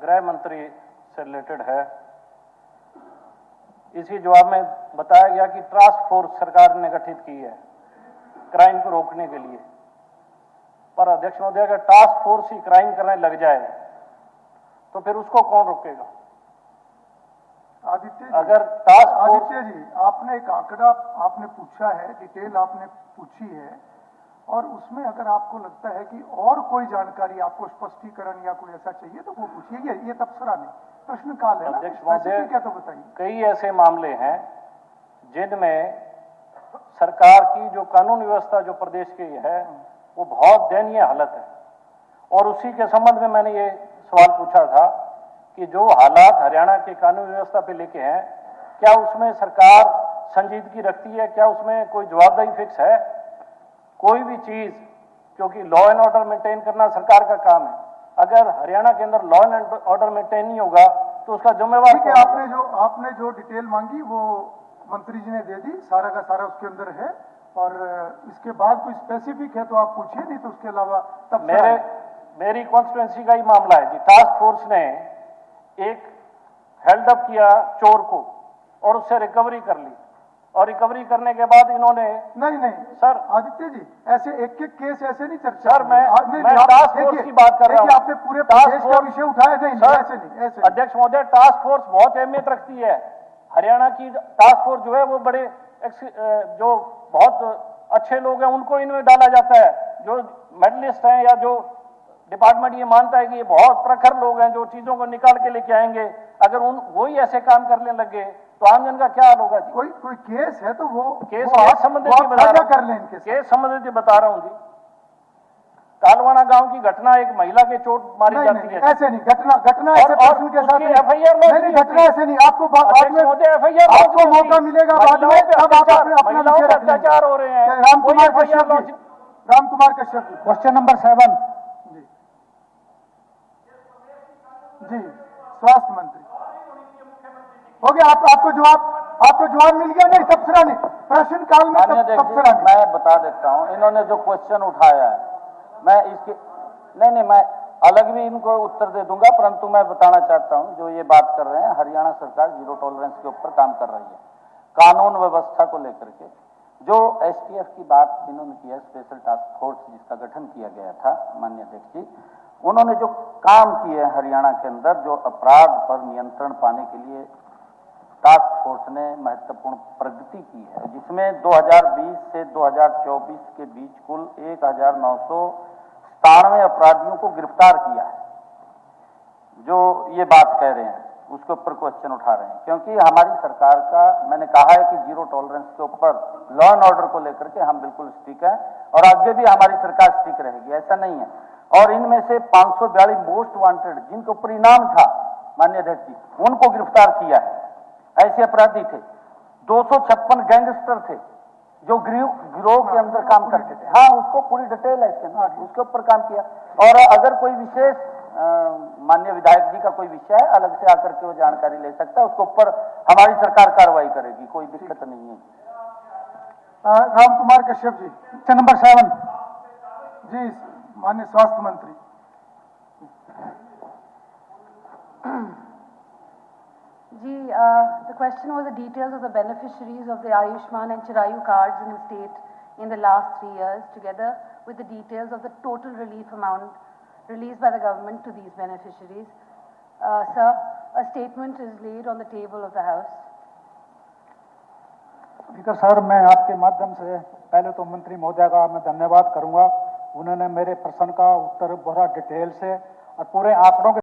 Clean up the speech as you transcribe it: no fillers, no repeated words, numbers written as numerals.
गृह मंत्री से रिलेटेड है। इसी जवाब में बताया गया कि टास्क फोर्स सरकार ने गठित की है क्राइम को रोकने के लिए, पर अध्यक्ष महोदय अगर टास्क फोर्स ही क्राइम करने लग जाए तो फिर उसको कौन रोकेगा? आदित्य जी, अगर टास्क फोर्स आदित्य जी, आपने एक आंकड़ा आपने पूछा है, डिटेल आपने पूछी है, और उसमें अगर आपको लगता है कि और कोई जानकारी आपको स्पष्टीकरण या कोई ऐसा चाहिए तो वो पूछिए। ये तबसरा नहीं, प्रश्नकाल है ना, अध्यक्ष महोदय, क्या तो बताइए। कई ऐसे मामले हैं जिनमें सरकार की जो कानून व्यवस्था जो प्रदेश की है वो बहुत दयनीय हालत है, और उसी के संबंध में मैंने ये सवाल पूछा था कि जो हालात हरियाणा के कानून व्यवस्था पे लेके हैं, क्या उसमें सरकार संजीदगी रखती है? क्या उसमें कोई जवाबदेही फिक्स है? कोई भी चीज, क्योंकि लॉ एंड ऑर्डर मेंटेन करना सरकार का काम है, अगर हरियाणा के अंदर लॉ एंड ऑर्डर मेंटेन नहीं होगा तो उसका जिम्मेवार ठीक है। आपने जो डिटेल मांगी वो मंत्री जी ने दे दी, सारा का सारा उसके अंदर है, और इसके बाद कोई स्पेसिफिक है तो आप पूछिए, नहीं तो उसके अलावा तब मेरी कॉन्स्टिट्यूंसी का ही मामला है जी। टास्क फोर्स ने एक हेल्ड अप किया चोर को और उससे रिकवरी कर ली, और रिकवरी करने के बाद इन्होंने नहीं सर, आदित्य जी, ऐसे एक एक केस ऐसे नहीं चर्चा। सर मैं टास्क फोर्स की बात कर रहा हूं। आपने पूरे प्रदेश का विषय उठाया। नहीं, ऐसे नहीं। अध्यक्ष महोदय, टास्क फोर्स बहुत अहमियत रखती है। हरियाणा की टास्क फोर्स जो है वो बड़े जो बहुत अच्छे लोग हैं उनको इनमें डाला जाता है, जो मेडलिस्ट हैं या जो डिपार्टमेंट ये मानता है कि ये बहुत प्रखर लोग हैं जो चीजों को निकाल के लेके आएंगे, अगर वही ऐसे काम करने लगे तो आमजन का क्या हाल होगा जी? कोई केस है तो वो केस संबंधित कर लें। केस संबंधित बता रहा हूं जी। कालवाड़ा गांव की घटना, एक महिला के चोट मारी जाती है। ऐसे नहीं, घटना ऐसे प्रश्न के साथ एफआईआर नहीं, घटना ऐसे नहीं। आपको बाद में आपको मौका मिलेगा बाद में, तब आप अपना अत्याचार हो रहे हैं। राम कुमार कश्यप जी, क्वेश्चन नंबर 7 जी, स्वास्थ्य मंत्री हो गया। आपको जवाब मिल गया। नहीं, तबसरा नहीं, प्रश्न काल में तबसरा नहीं। मैं बता देता हूं, इन्होंने जो क्वेश्चन उठाया है मैं इसके नहीं मैं अलग भी इनको उत्तर दे दूंगा, परंतु मैं बताना चाहता हूं जो ये बात कर रहे हैं, हरियाणा सरकार जीरो टॉलरेंस के ऊपर काम कर रही है। कानून व्यवस्था को लेकर के जो एसटीएफ की बात इन्होंने की है, स्पेशल टास्क फोर्स जिसका गठन किया गया था माननीय अध्यक्ष जी, उन्होंने जो काम किए हैं हरियाणा के अंदर, जो अपराध पर नियंत्रण पाने के लिए टास्क फोर्स ने महत्वपूर्ण प्रगति की है, जिसमें 2020 से 2024 के बीच कुल 1997 अपराधियों को गिरफ्तार किया है। जो ये बात कह रहे हैं उसके ऊपर क्वेश्चन उठा रहे हैं, क्योंकि हमारी सरकार का, मैंने कहा है कि जीरो टॉलरेंस के ऊपर लॉ एंड ऑर्डर को लेकर के हम बिल्कुल स्टिक है, और आगे भी हमारी सरकार स्टिक रहेगी, ऐसा नहीं है। और इनमें से 542 मोस्ट वांटेड जिनके ऊपर इनाम था माननीय अध्यक्ष जी, उनको गिरफ्तार किया है। ऐसे अपराधी थे, 256 गैंगस्टर थे जो गिरोह के अंदर काम करते थे। हाँ, उसको पूरी डिटेल है इसके अंदर, उसके ऊपर काम किया। और अगर कोई विशेष माननीय विधायक जी का कोई विषय है, अलग से आकर के वो जानकारी ले सकता है, उसके ऊपर हमारी सरकार कार्रवाई करेगी, कोई दिक्कत नहीं है। राम कुमार कश्यप जी, क्वेश्चन नंबर 7 जी, माननीय स्वास्थ्य मंत्री। The question was the details of the beneficiaries of the Ayushman and Chirayu cards in the state in the last 3 years, together with the details of the total relief amount released by the government to these beneficiaries. Sir, a statement is laid on the table of the House. Speaker sir, मैं आपके माध्यम से पहले तो मंत्री महोदय का मैं धन्यवाद करूंगा। उन्होंने मेरे प्रश्न का उत्तर बहुत डिटेल से और पूरे आंकड़ों के